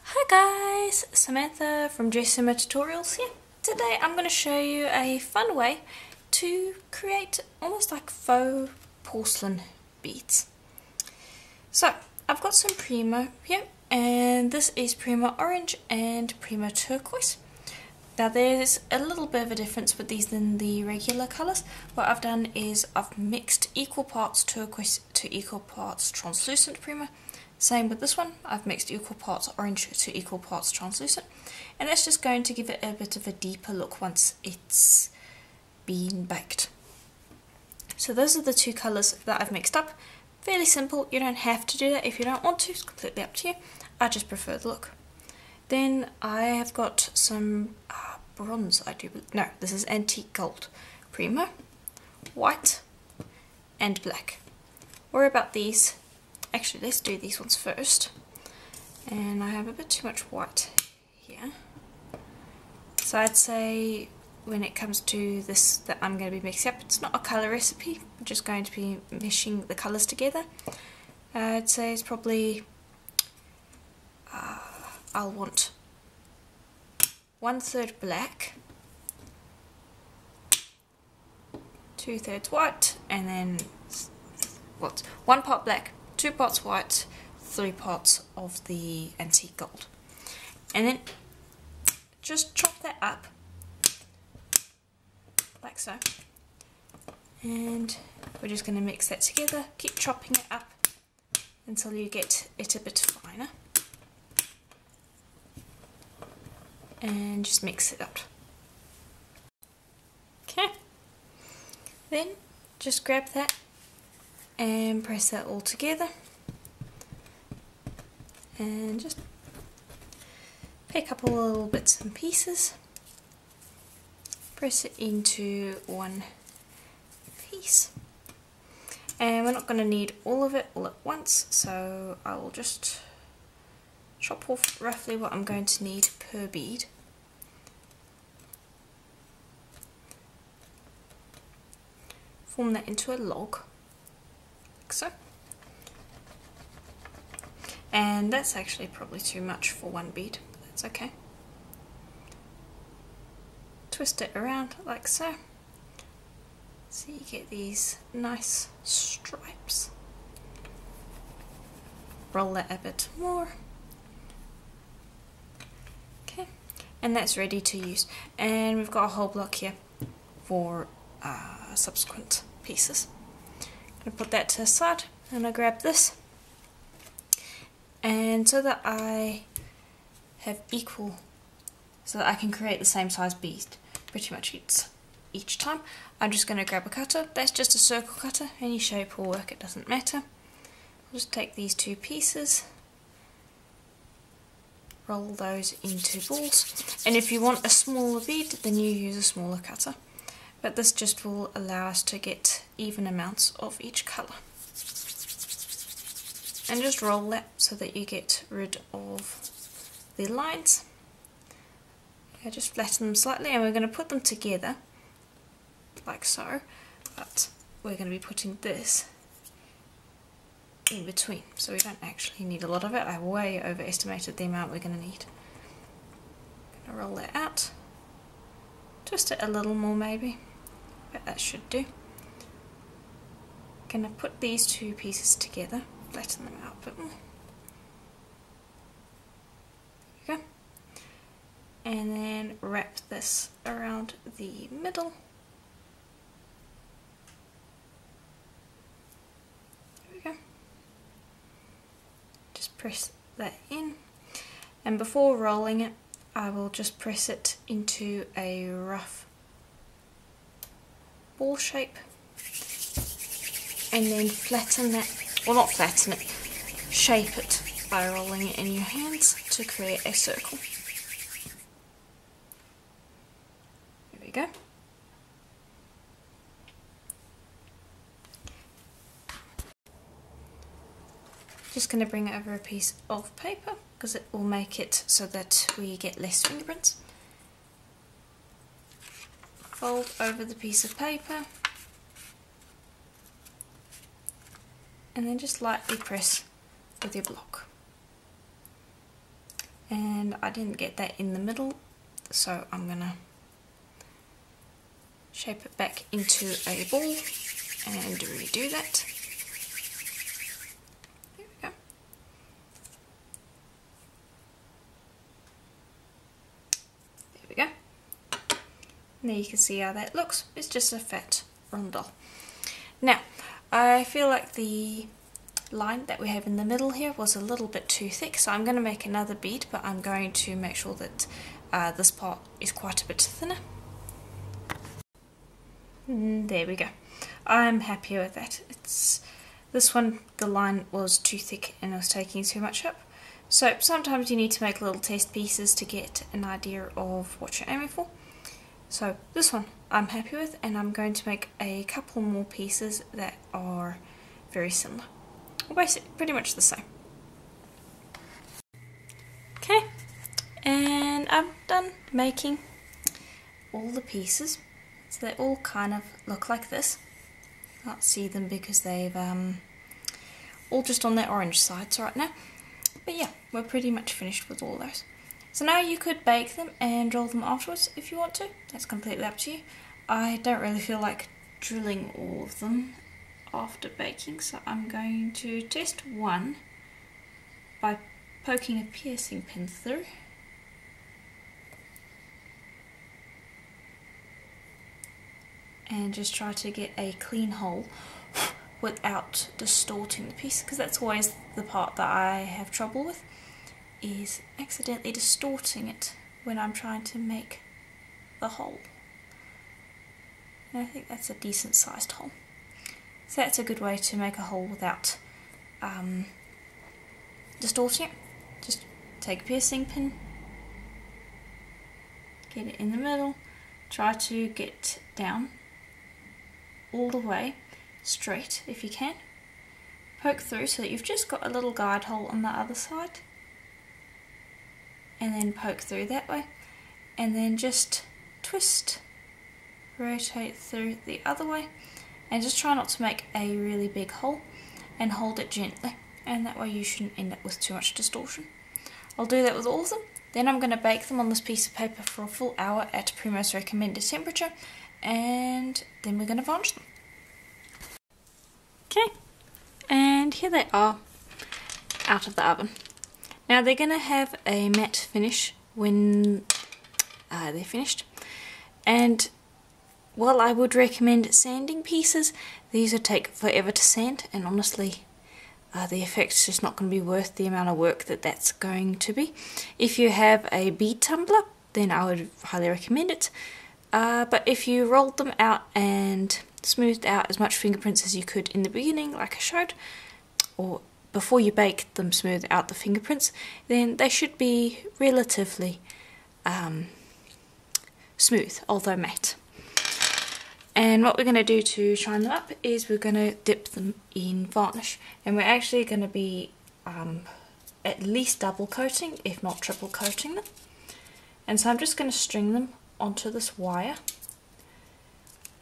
Hi guys, Samantha from Dressima Tutorials here. Today I'm going to show you a fun way to create almost like faux porcelain beads. So I've got some Primo here, and this is Primo Orange and Primo Turquoise. Now there's a little bit of a difference with these than the regular colours. What I've done is I've mixed equal parts turquoise to equal parts translucent Primo. Same with this one, I've mixed equal parts orange to equal parts translucent, and that's just going to give it a bit of a deeper look once it's been baked. So those are the two colours that I've mixed up. Fairly simple, you don't have to do that if you don't want to, it's completely up to you. I just prefer the look. Then I have got some bronze, this is antique gold, Primo, white and black. What about these? Actually, let's do these ones first. And I have a bit too much white here. So I'd say when it comes to this that I'm going to be mixing up, it's not a colour recipe, I'm just going to be meshing the colours together. I'd say it's probably, I'll want 1/3 black, 2/3 white, and then what? 1 part black, 2 parts white, 3 parts of the antique gold. And then just chop that up like so. And we're just going to mix that together, keep chopping it up until you get it a bit finer. And just mix it up. Okay. Then just grab that and press that all together, and just pick up all the little bits and pieces, press it into one piece, and we're not going to need all of it all at once, so I will just chop off roughly what I'm going to need per bead. Form that into a log. So, and that's actually probably too much for one bead, but that's okay. Twist it around like so, so you get these nice stripes. Roll that a bit more. Okay, and that's ready to use. And we've got a whole block here for subsequent pieces. I'm going to put that to the side, and I grab this, and so that I have equal, so that I can create the same size bead pretty much each time, I'm just going to grab a cutter. That's just a circle cutter, any shape will work, it doesn't matter. I'll just take these two pieces, roll those into balls, and if you want a smaller bead then you use a smaller cutter. But this just will allow us to get even amounts of each colour. And just roll that so that you get rid of the lines. Okay, just flatten them slightly, and we're going to put them together like so, but we're going to be putting this in between, so we don't actually need a lot of it. I way overestimated the amount we're going to need. I'm going to roll that out. Twist it a little more maybe, but that should do. Gonna put these two pieces together, flatten them out a bit more. There we go. And then wrap this around the middle. There we go. Just press that in, and before rolling it I will just press it into a rough ball shape, and then flatten that, well not flatten it, shape it by rolling it in your hands to create a circle. There we go. Just going to bring it over a piece of paper because it will make it so that we get less fingerprints. Fold over the piece of paper, and then just lightly press with your block. and I didn't get that in the middle, so I'm gonna shape it back into a ball and redo that. There we go. There we go. And there you can see how that looks. It's just a fat rondelle. Now, I feel like the line that we have in the middle here was a little bit too thick, so I'm going to make another bead, but I'm going to make sure that this part is quite a bit thinner. There we go. I'm happy with that. This one, the line was too thick and it was taking too much up. So sometimes you need to make little test pieces to get an idea of what you're aiming for. So this one I'm happy with, and I'm going to make a couple more pieces that are very similar. Well, basically pretty much the same. Okay, and I'm done making all the pieces. So they all kind of look like this. Can't see them because they've all just on their orange sides right now. But yeah, we're pretty much finished with all those. So now you could bake them and roll them afterwards if you want to. That's completely up to you. I don't really feel like drilling all of them after baking, so I'm going to test one by poking a piercing pin through. And just try to get a clean hole without distorting the piece, because that's always the part that I have trouble with, is accidentally distorting it when I'm trying to make the hole. And I think that's a decent sized hole. So that's a good way to make a hole without distorting it. Just take a piercing pin, get it in the middle, try to get down all the way straight if you can. Poke through so that you've just got a little guide hole on the other side, and then poke through that way, and then just twist, rotate through the other way, and just try not to make a really big hole, and hold it gently, and that way you shouldn't end up with too much distortion. I'll do that with all of them. Then I'm going to bake them on this piece of paper for a full hour at Primo's recommended temperature, and then we're going to varnish them. Okay, and here they are out of the oven. Now they're going to have a matte finish when they're finished, and while I would recommend sanding pieces, these would take forever to sand, and honestly the effect's just not going to be worth the amount of work that that's going to be. If you have a bead tumbler, then I would highly recommend it. But if you rolled them out and smoothed out as much fingerprints as you could in the beginning, like I showed, or before you bake them, smooth out the fingerprints, then they should be relatively smooth, although matte. And what we're going to do to shine them up is we're going to dip them in varnish, and we're actually going to be at least double coating, if not triple coating them. And so I'm just going to string them onto this wire,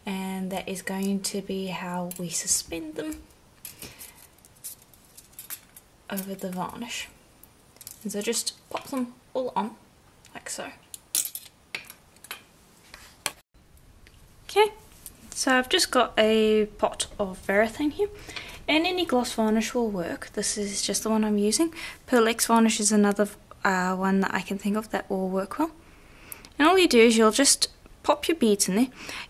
and that is going to be how we suspend them over the varnish. And so just pop them all on like so. Okay, so I've just got a pot of varathane here, and any gloss varnish will work. This is just the one I'm using. Pearl X varnish is another one that I can think of that will work well. And all you do is you'll just pop your beads in there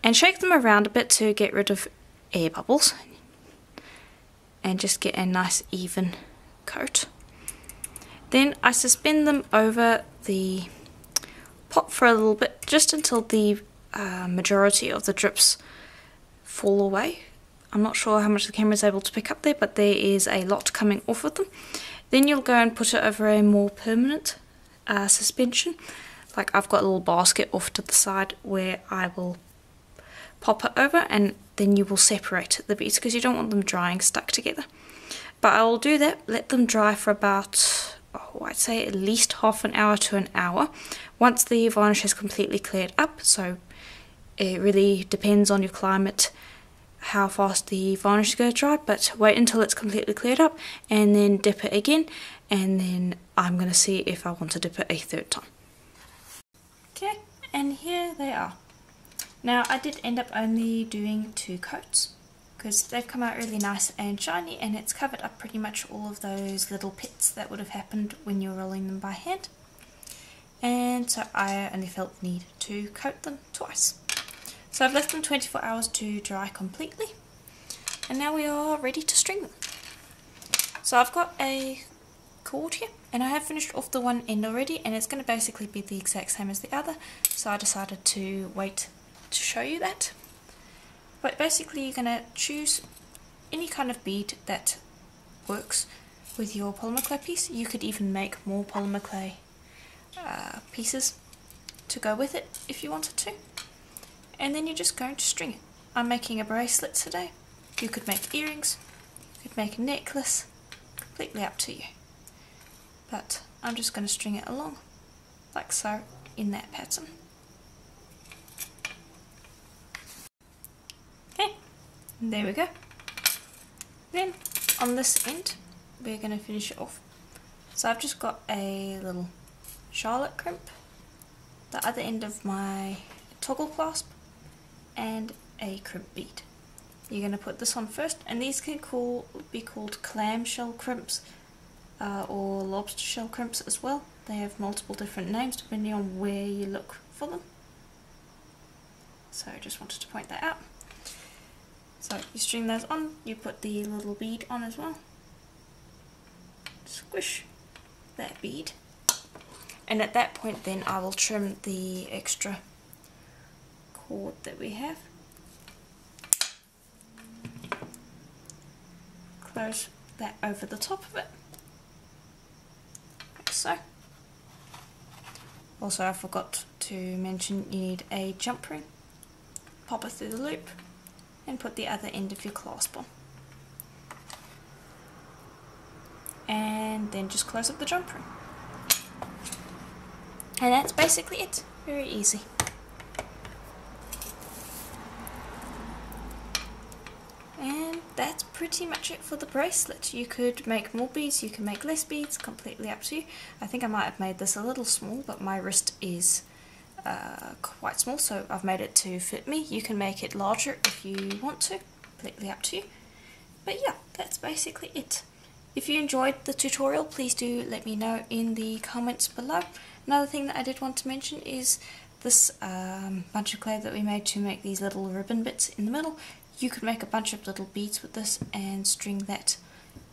and shake them around a bit to get rid of air bubbles, and just get a nice even coat. Then I suspend them over the pot for a little bit, just until the majority of the drips fall away. I'm not sure how much the camera is able to pick up there, but there is a lot coming off of them. Then you'll go and put it over a more permanent suspension. Like I've got a little basket off to the side where I will pop it over, and then you will separate the beads because you don't want them drying stuck together. But I will do that, let them dry for about, I'd say at least half an hour to an hour once the varnish has completely cleared up. So it really depends on your climate. how fast the varnish is going to dry, but wait until it's completely cleared up and then dip it again, and then I'm going to see if I want to dip it a third time. Okay, and here they are. Now I did end up only doing 2 coats because they've come out really nice and shiny, and it's covered up pretty much all of those little pits that would have happened when you're rolling them by hand. And so I only felt the need to coat them twice. So I've left them 24 hours to dry completely, and now we are ready to string them. So I've got a cord here, and I have finished off the one end already, and it's going to basically be the exact same as the other, so I decided to wait to show you that. But basically you're going to choose any kind of bead that works with your polymer clay piece. You could even make more polymer clay pieces to go with it if you wanted to, and then you're just going to string it. I'm making a bracelet today. You could make earrings, you could make a necklace, completely up to you, but I'm just going to string it along like so in that pattern. Okay, there we go. Then on this end we're going to finish it off. So I've just got a little charlotte crimp, the other end of my toggle clasp, and a crimp bead. You're going to put this on first, and these can be called clamshell crimps or lobster shell crimps as well. They have multiple different names depending on where you look for them. So I just wanted to point that out. So you string those on, you put the little bead on as well. Squish that bead. And at that point then I will trim the extra cord that we have. Close that over the top of it, like so. Also I forgot to mention you need a jump ring. Pop it through the loop and put the other end of your clasp on. And then just close up the jump ring. And that's basically it. Very easy. And that's pretty much it for the bracelet. You could make more beads, you can make less beads, completely up to you. I think I might have made this a little small, but my wrist is quite small, so I've made it to fit me. You can make it larger if you want to, completely up to you. But yeah, that's basically it. If you enjoyed the tutorial, please do let me know in the comments below. Another thing that I did want to mention is this bunch of clay that we made to make these little ribbon bits in the middle. You could make a bunch of little beads with this and string that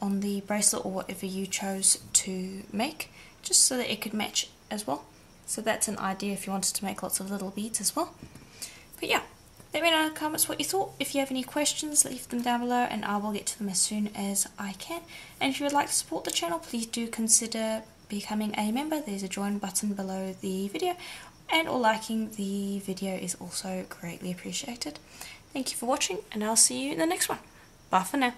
on the bracelet or whatever you chose to make, just so that it could match as well. So that's an idea if you wanted to make lots of little beads as well. But yeah, let me know in the comments what you thought. If you have any questions, leave them down below and I will get to them as soon as I can. And if you would like to support the channel, please do consider becoming a member. There's a join button below the video, and or liking the video is also greatly appreciated. Thank you for watching, and I'll see you in the next one. Bye for now.